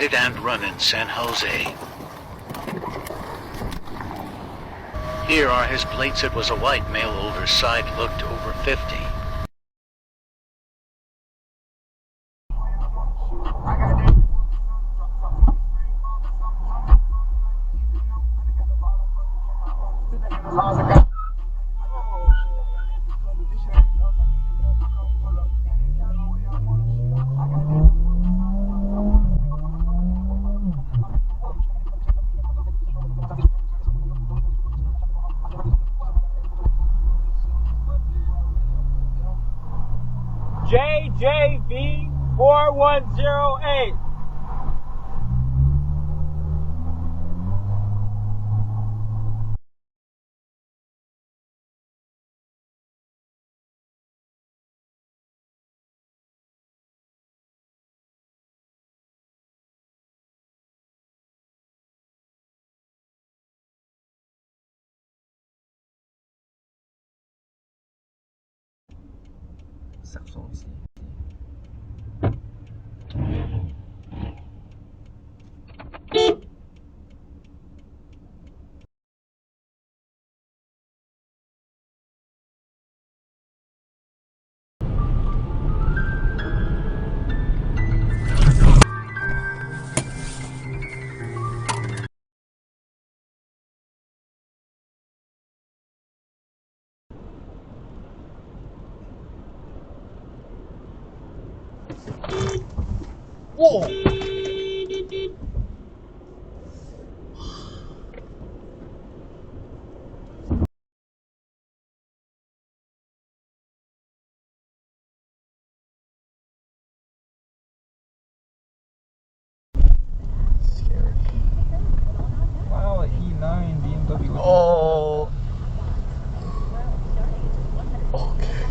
hit and run in San Jose. Here are his plates. It was a white male, older side, looked over 50. JJV 4108. Whoa! Scary. Wow, E9 BMW. Oh! Okay.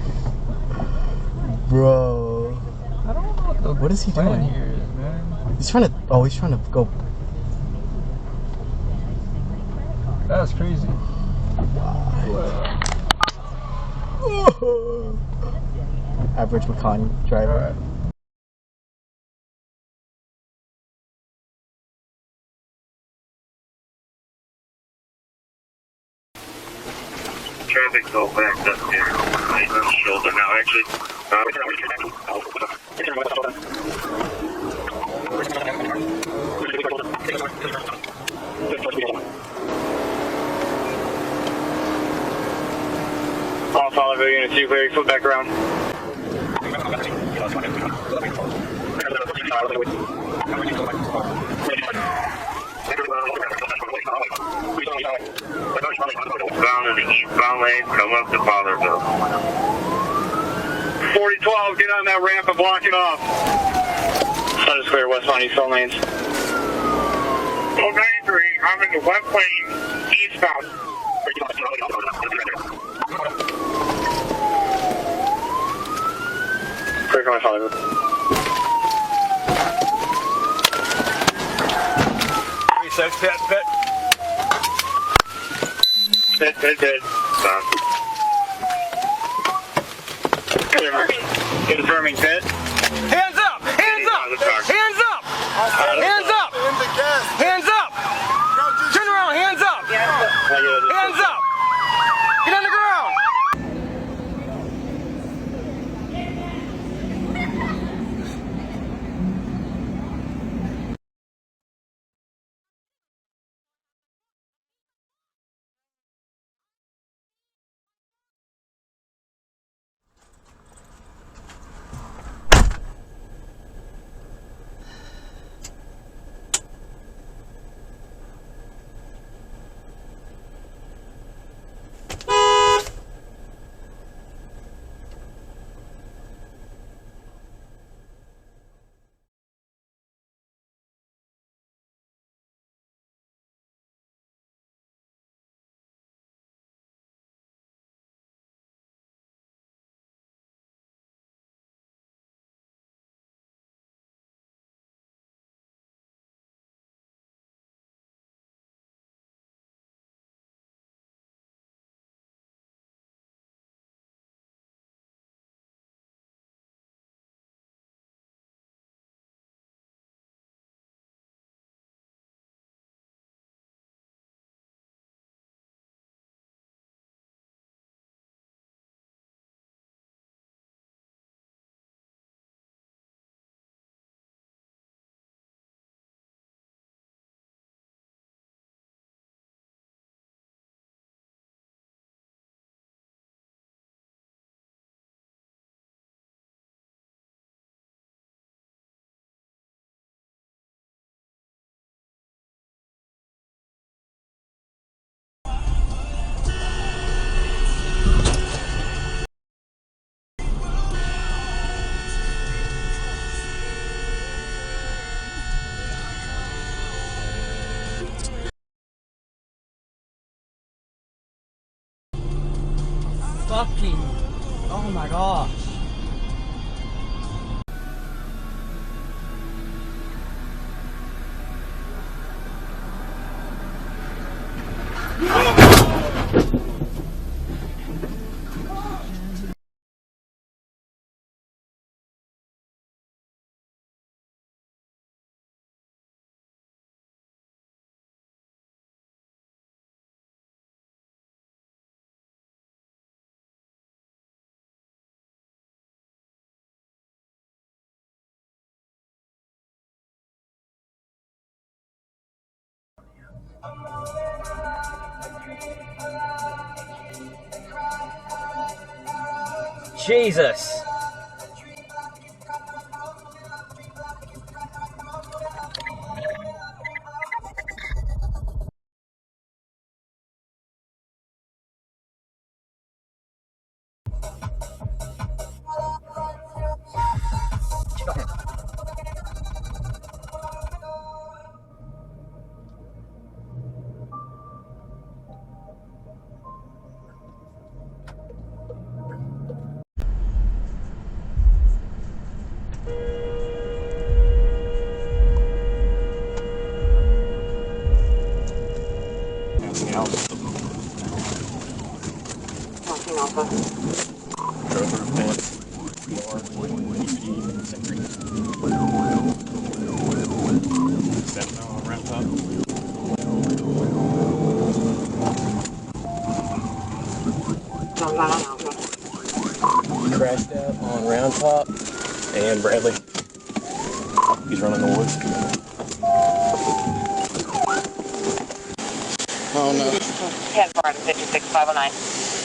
Bro. I don't know What is he doing here, man. He's trying to. Oh, he's trying to go. That's crazy. Average Macon driver. Traffic's all backed up here. Right on the shoulder now, actually. All follow unit 2, clear, flip back around. Bound in the eastbound lane, come up to Fatherville. 4012, get on that ramp and block it off. Sun is clear, westbound, eastbound lanes. 93, I'm in the left lane, eastbound. Clear from my Fatherville. Reset, pit. Pit. Confirming pit. Hands up! Hands up! Hands up! Hands up! Hands up! Turn around, hands up! Hands up! Get on the ground! Jesus! Crashed out on Round Top and Bradley. He's running the woods. Oh no. 10 456 509.